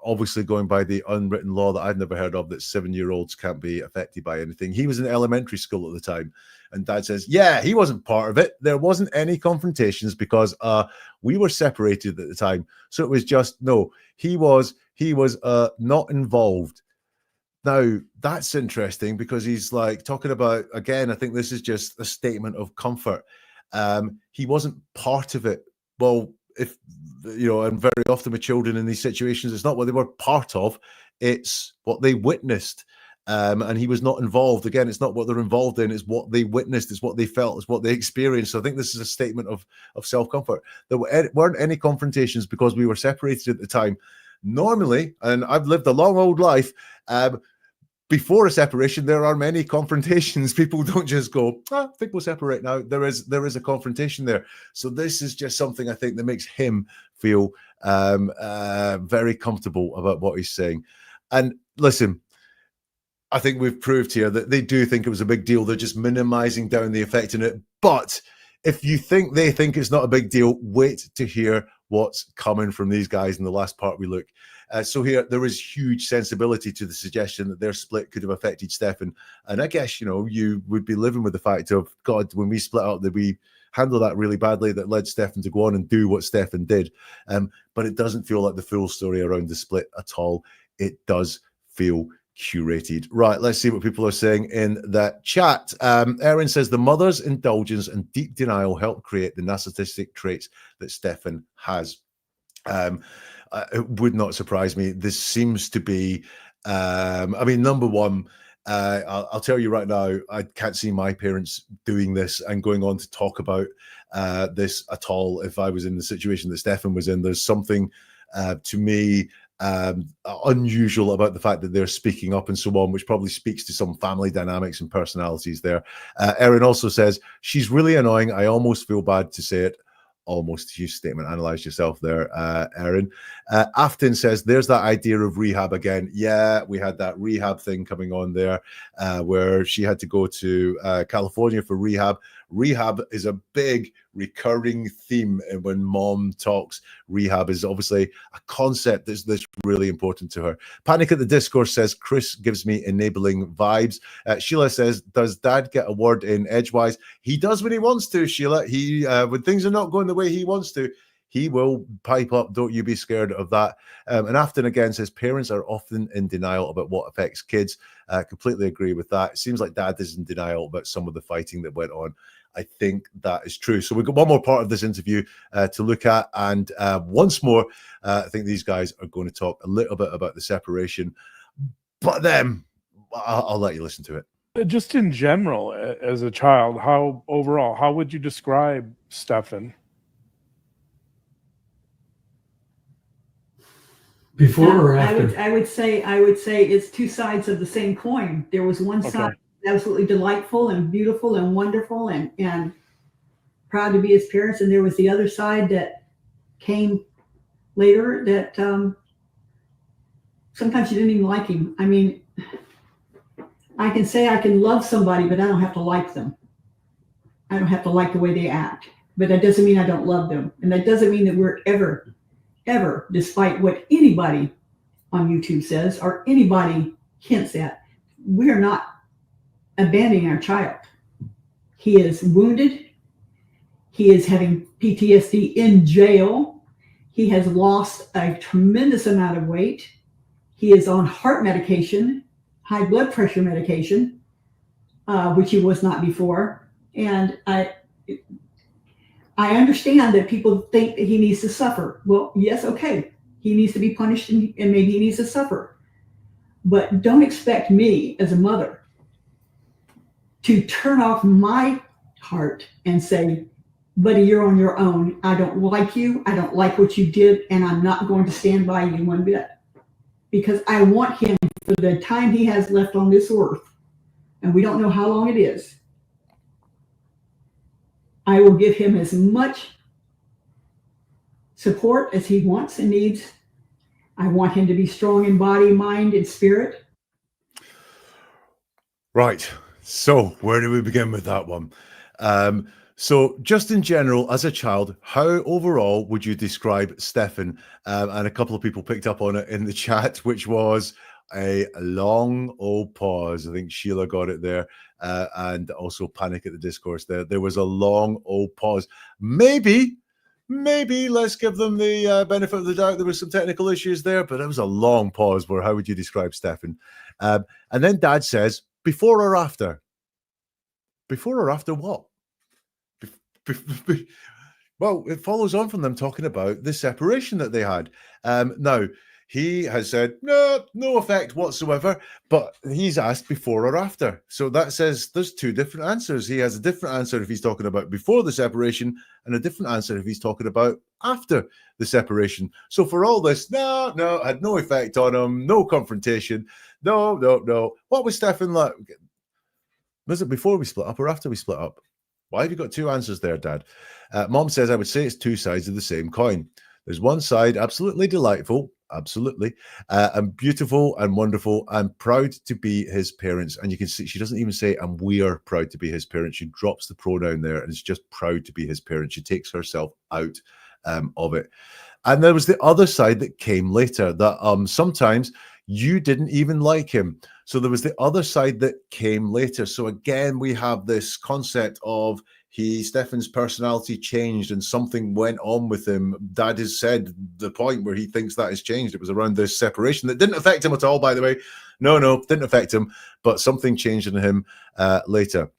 Obviously going by the unwritten law that I've never heard of, that 7-year-olds can't be affected by anything. He was in elementary school at the time. And Dad says, yeah, he wasn't part of it. There wasn't any confrontations because we were separated at the time. So it was just, no, he was not involved. Now, that's interesting because he's like talking about, again, I think this is just a statement of comfort. He wasn't part of it. Well, if you know, and very often with children in these situations, it's not what they were part of, it's what they witnessed. And he was not involved. Again, it's not what they're involved in, it's what they witnessed, it's what they felt, it's what they experienced. So I think this is a statement of self-comfort. There weren't any confrontations because we were separated at the time. Normally, and I've lived a long old life, before a separation, there are many confrontations. People don't just go, I think we'll separate now. There is a confrontation there. So this is just something I think that makes him feel very comfortable about what he's saying. And listen, I think we've proved here that they do think it was a big deal. They're just minimizing down the effect in it. But if you think they think it's not a big deal, wait to hear what's coming from these guys in the last part we look. So here, there is huge sensibility to the suggestion that their split could have affected Stefan. And I guess, you know, you would be living with the fact of, God, when we split up, that we handled that really badly, that led Stefan to go on and do what Stefan did. But it doesn't feel like the full story around the split at all. It does feel curated. Right, let's see what people are saying in the chat. Erin says, the mother's indulgence and deep denial helped create the narcissistic traits that Stefan has. It would not surprise me. This seems to be, I mean, number one, I'll tell you right now, I can't see my parents doing this and going on to talk about this at all. If I was in the situation that Stefan was in, there's something to me unusual about the fact that they're speaking up and so on, which probably speaks to some family dynamics and personalities there. Erin also says, she's really annoying. I almost feel bad to say it. Almost huge statement. Analyze yourself there, Erin. Afton says, there's that idea of rehab again. Yeah, we had that rehab thing coming on there where she had to go to California for rehab. Rehab is a big recurring theme when Mom talks. Rehab is obviously a concept that's really important to her. Panic at the Discourse says, Chris gives me enabling vibes. Sheila says, does Dad get a word in edgewise? He does when he wants to, Sheila. He when things are not going the way he wants to, he will pipe up. Don't you be scared of that. And Afton again says, parents are often in denial about what affects kids. Completely agree with that. It seems like Dad is in denial about some of the fighting that went on. I think that is true. So we've got one more part of this interview to look at. And once more, I think these guys are going to talk a little bit about the separation. But then I'll let you listen to it. Just in general, as a child, how would you describe Stefan? Before or after? I would say it's two sides of the same coin. There was one side absolutely delightful and beautiful and wonderful and proud to be his parents, and there was the other side that came later that sometimes you didn't even like him. I mean, I can say I can love somebody, but I don't have to like them. I don't have to like the way they act, but that doesn't mean I don't love them, and that doesn't mean that we're ever, despite what anybody on YouTube says or anybody hints at, we are not abandoning our child. He is wounded. He is having PTSD in jail. He has lost a tremendous amount of weight. He is on heart medication, high blood pressure medication, which he was not before. And I understand that people think that he needs to suffer. Well, yes, okay. He needs to be punished and maybe he needs to suffer. But don't expect me as a mother to turn off my heart and say, buddy, you're on your own. I don't like you. I don't like what you did. And I'm not going to stand by you one bit. Because I want him, for the time he has left on this earth, and we don't know how long it is, I will give him as much support as he wants and needs. I want him to be strong in body, mind, and spirit. Right. So where do we begin with that one? So just in general, as a child, how overall would you describe Stefan? And a couple of people picked up on it in the chat, which was a long old pause. I think Sheila got it there. And also Panic at the Discourse there. There was a long old pause. Maybe let's give them the benefit of the doubt. There were some technical issues there, but it was a long pause where how would you describe Stefan? And then Dad says, before or after? Before or after what? Well, it follows on from them talking about the separation that they had. Now, he has said, no effect whatsoever, but he's asked before or after. So that says there's two different answers. He has a different answer if he's talking about before the separation and a different answer if he's talking about after the separation. So for all this, no, had no effect on him, no confrontation, no. What was Stefan like? Was it before we split up or after we split up? Why have you got two answers there, Dad? Mom says, I would say it's two sides of the same coin. There's one side, absolutely delightful, absolutely, and beautiful and wonderful and proud to be his parents. And you can see she doesn't even say, and we are proud to be his parents. She drops the pronoun there and is just proud to be his parents. She takes herself out of it. And there was the other side that came later, that sometimes you didn't even like him. So there was the other side that came later. So again, we have this concept of Stefan's personality changed and something went on with him. Dad has said the point where he thinks that has changed. It was around this separation that didn't affect him at all, by the way. No, didn't affect him, but something changed in him later.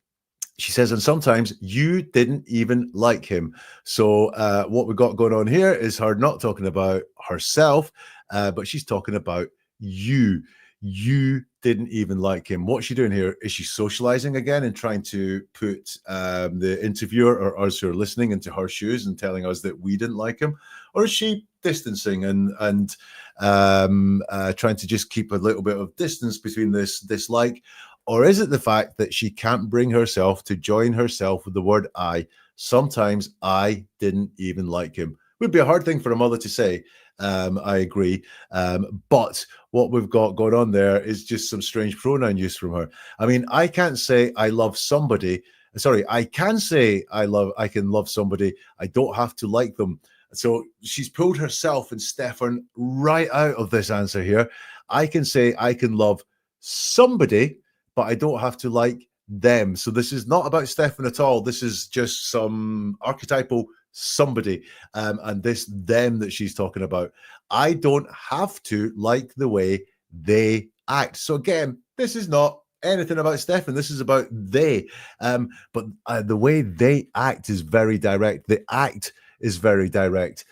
She says, and sometimes you didn't even like him. So what we've got going on here is her not talking about herself, but she's talking about you. You didn't even like him. What's she doing here? Is she socializing again and trying to put the interviewer or us who are listening into her shoes and telling us that we didn't like him? Or is she distancing and trying to just keep a little bit of distance between this dislike? Or is it the fact that she can't bring herself to join herself with the word I? Sometimes I didn't even like him. Would be a hard thing for a mother to say. I agree. But what we've got going on there is just some strange pronoun use from her. I mean, I can't say I love somebody. Sorry, I can say I can love somebody. I don't have to like them. So she's pulled herself and Stefan right out of this answer here. I can say I can love somebody, but I don't have to like them. So this is not about Stefan at all. This is just some archetypal somebody, and this them that she's talking about. I don't have to like the way they act. So again, this is not anything about Stefan. This is about they. But the way they act is very direct. The act is very direct.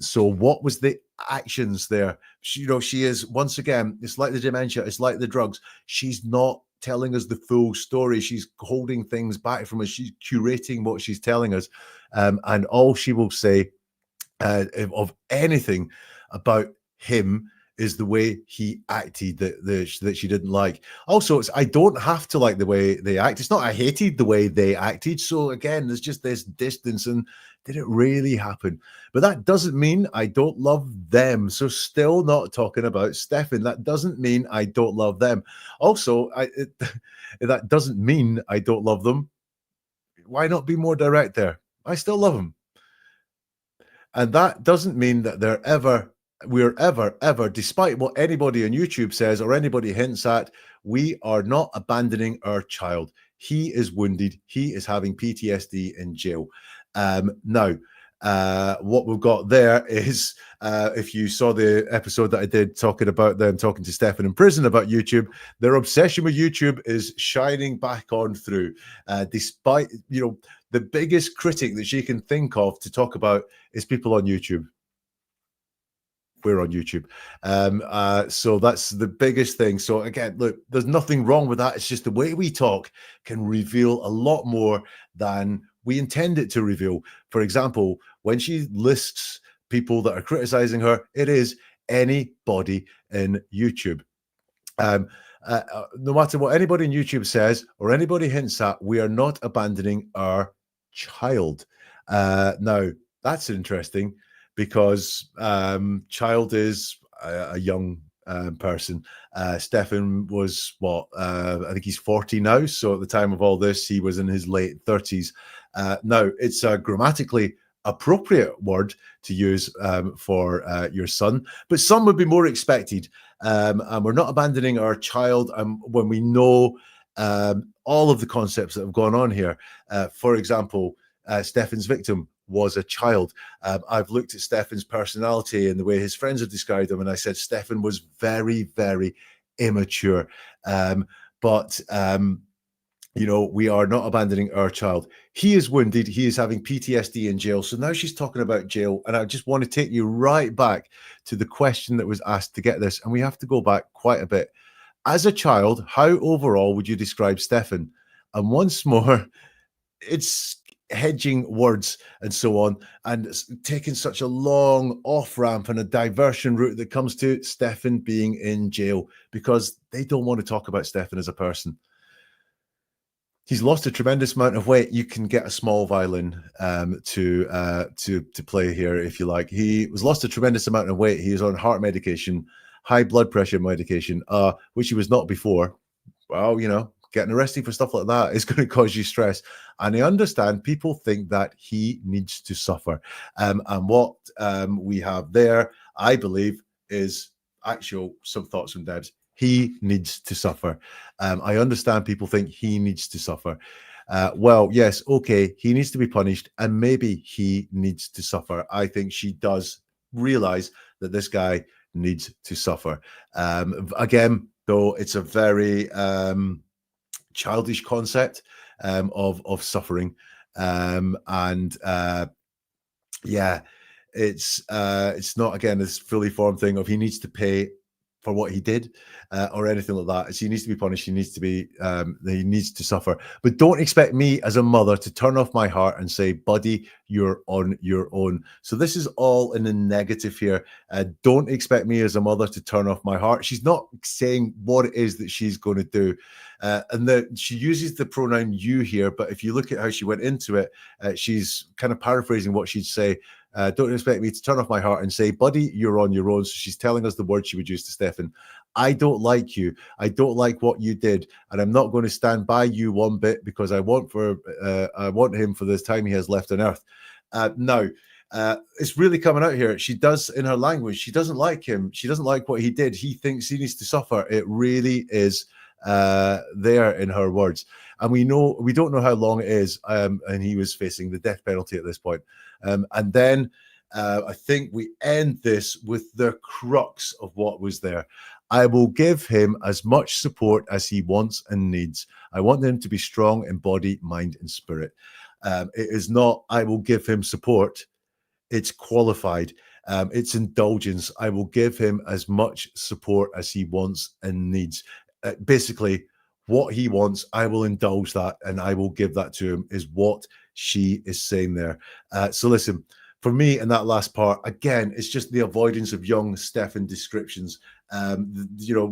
So what was the actions there? She is, once again, it's like the dementia, it's like the drugs. She's not telling us the full story. She's holding things back from us. She's curating what she's telling us. And all she will say of anything about him is the way he acted that she didn't like. Also, I don't have to like the way they act. It's not I hated the way they acted. So again, there's just this distance, and did it really happen? But that doesn't mean I don't love them. So still not talking about Stefan. That doesn't mean I don't love them. Also, that doesn't mean I don't love them. Why not be more direct there? I still love them. And that doesn't mean that we're ever, despite what anybody on YouTube says or anybody hints at, we are not abandoning our child. He is wounded. He is having PTSD in jail. Now, what we've got there is, if you saw the episode that I did talking about them talking to Stefan in prison about YouTube, their obsession with YouTube is shining back on through, despite, the biggest critic that she can think of to talk about is people on YouTube. We're on YouTube. So that's the biggest thing. So again, look, there's nothing wrong with that. It's just the way we talk can reveal a lot more than we intend it to reveal. For example, when she lists people that are criticizing her, it is anybody in YouTube. No matter what anybody in YouTube says or anybody hints at, we are not abandoning our child. Now, that's interesting because child is a young person. Stefan was I think he's 40 now. So at the time of all this, he was in his late 30s. Now, it's a grammatically appropriate word to use for your son, but some would be more expected. And we're not abandoning our child when we know all of the concepts that have gone on here. For example, Stefan's victim was a child. I've looked at Stefan's personality and the way his friends have described him, and I said Stefan was very, very immature. But we are not abandoning our child. He is wounded. He is having PTSD in jail. So now she's talking about jail. And I just want to take you right back to the question that was asked to get this. And we have to go back quite a bit. As a child, how overall would you describe Stefan? And once more, it's hedging words and so on, and taking such a long off-ramp and a diversion route that comes to Stefan being in jail because they don't want to talk about Stefan as a person. He's lost a tremendous amount of weight. You can get a small violin to play here if you like. He was lost a tremendous amount of weight. He is on heart medication, high blood pressure medication, which he was not before. Well, getting arrested for stuff like that is going to cause you stress. And I understand people think that he needs to suffer. And what we have there, I believe, is some thoughts from Debs. He needs to suffer. I understand people think he needs to suffer. Well, yes, okay, he needs to be punished, and maybe he needs to suffer. I think she does realize that this guy needs to suffer. Again, though, it's a very childish concept of suffering. It's not, again, this fully formed thing of he needs to pay for what he did or anything like that. So he needs to be punished. He needs to suffer. But don't expect me as a mother to turn off my heart and say, buddy, you're on your own. So this is all in the negative here. Don't expect me as a mother to turn off my heart. She's not saying what it is that she's going to do. She uses the pronoun you here, but if you look at how she went into it, she's kind of paraphrasing what she'd say. Don't expect me to turn off my heart and say, buddy, you're on your own. So she's telling us the word she would use to Stefan. I don't like you. I don't like what you did. And I'm not going to stand by you one bit because I want him for this time he has left on earth. Now, it's really coming out here. She does, in her language, she doesn't like him. She doesn't like what he did. He thinks he needs to suffer. It really is there in her words. And we don't know how long it is. And he was facing the death penalty at this point. And then I think we end this with the crux of what was there. I will give him as much support as he wants and needs. I want him to be strong in body, mind, and spirit. It is not, I will give him support. It's qualified. It's indulgence. I will give him as much support as he wants and needs. Basically, what he wants, I will indulge that and I will give that to him, is what she is saying there. So listen, for me in that last part, again, it's just the avoidance of young Stefan descriptions.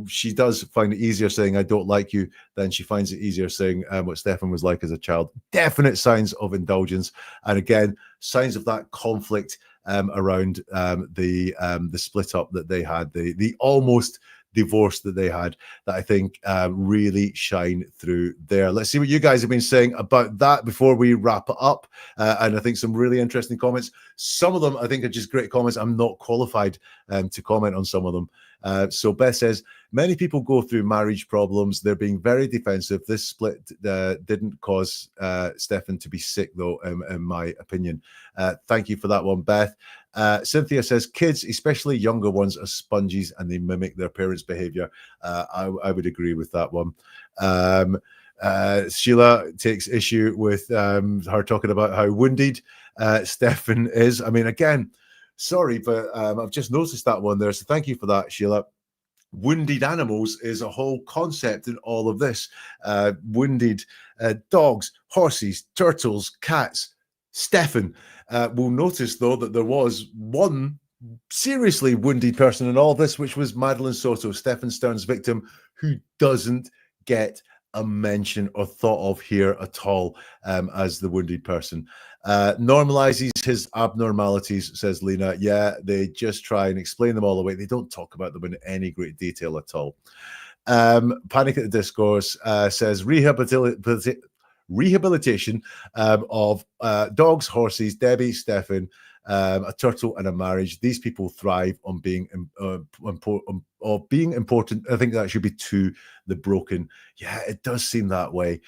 She does find it easier saying I don't like you than she finds it easier saying what Stefan was like as a child. Definite signs of indulgence. And again, signs of that conflict around the split up that they had, the almost divorce that they had, that I think really shine through there. Let's see what you guys have been saying about that before we wrap it up. And I think some really interesting comments. Some of them I think are just great comments. I'm not qualified to comment on some of them. So Beth says, many people go through marriage problems. They're being very defensive. This split didn't cause Stefan to be sick, though, in my opinion. Thank you for that one, Beth. Cynthia says, kids, especially younger ones, are sponges and they mimic their parents' behavior. I would agree with that one. Sheila takes issue with her talking about how wounded Stefan is. I mean, again, sorry, but I've just noticed that one there. So thank you for that, Sheila. Wounded animals is a whole concept in all of this. Wounded dogs, horses, turtles, cats. Stefan. We'll notice, though, that there was one seriously wounded person in all this, which was Madeline Soto, Stephan Sterns' victim, who doesn't get a mention or thought of here at all as the wounded person. Normalizes his abnormalities, says Lena. Yeah, they just try and explain them all away. They don't talk about them in any great detail at all. Panic at the Discourse says rehabilitation of dogs, horses, Debbie, Stefan, a turtle, and a marriage. These people thrive on being important. I think that should be to the broken. Yeah, it does seem that way.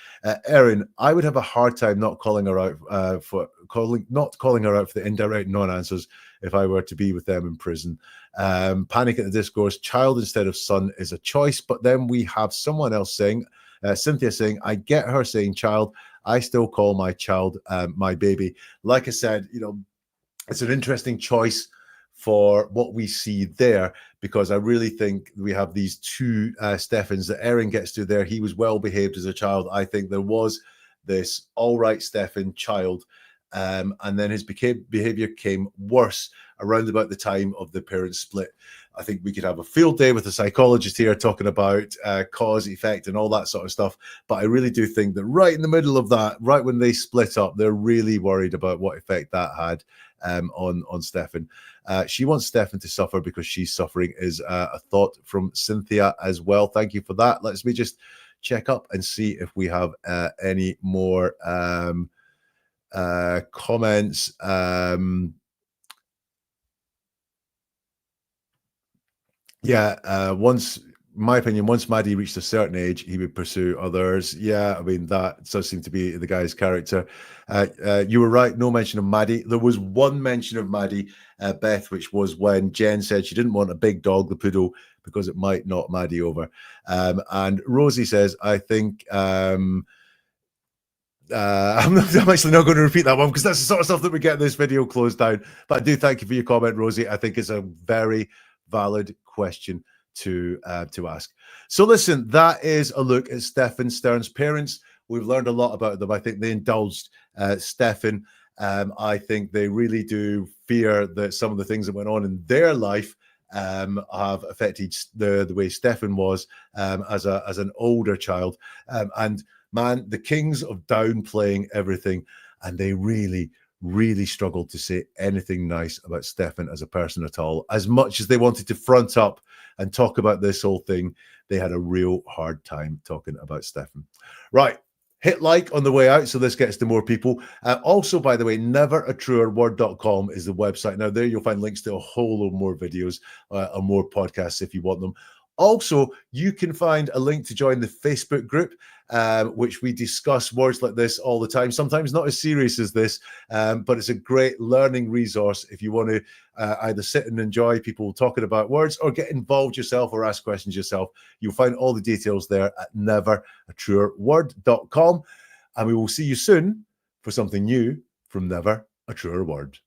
Erin, I would have a hard time not calling her out for the indirect non-answers if I were to be with them in prison. Panic at the Discourse, child instead of son is a choice. But then we have someone else saying, Cynthia saying, I get her saying child. I still call my child my baby. Like I said, it's an interesting choice for what we see there, because I really think we have these two Stefans that Erin gets to there. He was well behaved as a child. I think there was this all right Stefan child, and then his behavior came worse around about the time of the parent split. I think we could have a field day with a psychologist here talking about cause, effect, and all that sort of stuff. But I really do think that right in the middle of that, right when they split up, they're really worried about what effect that had on Stefan. She wants Stefan to suffer because she's suffering is a thought from Cynthia as well. Thank you for that. Let's me just check up and see if we have any more comments. Once, in my opinion, once Maddie reached a certain age, he would pursue others. Yeah, I mean, that does seem to be the guy's character. You were right, no mention of Maddie. There was one mention of Maddie, Beth, which was when Jen said she didn't want a big dog, the poodle, because it might knock Maddie over. And Rosie says, I think... I'm actually not going to repeat that one because that's the sort of stuff that we get this video closed down. But I do thank you for your comment, Rosie. I think it's a very valid question to ask. So listen, that is a look at Stephan Sterns' parents. We've learned a lot about them. I think they indulged Stefan. I think they really do fear that some of the things that went on in their life have affected the way Stefan was as an older child. And man, the kings of downplaying everything, and they really struggled to say anything nice about Stefan as a person at all. As much as they wanted to front up and talk about this whole thing, they had a real hard time talking about Stefan. Right. Hit like on the way out so this gets to more people. Also, by the way, neveratruerword.com is the website. Now, there you'll find links to a whole lot more videos or more podcasts if you want them. Also, you can find a link to join the Facebook group, which we discuss words like this all the time. Sometimes not as serious as this, but it's a great learning resource if you want to either sit and enjoy people talking about words or get involved yourself or ask questions yourself. You'll find all the details there at neveratruerword.com. And we will see you soon for something new from Never a Truer Word.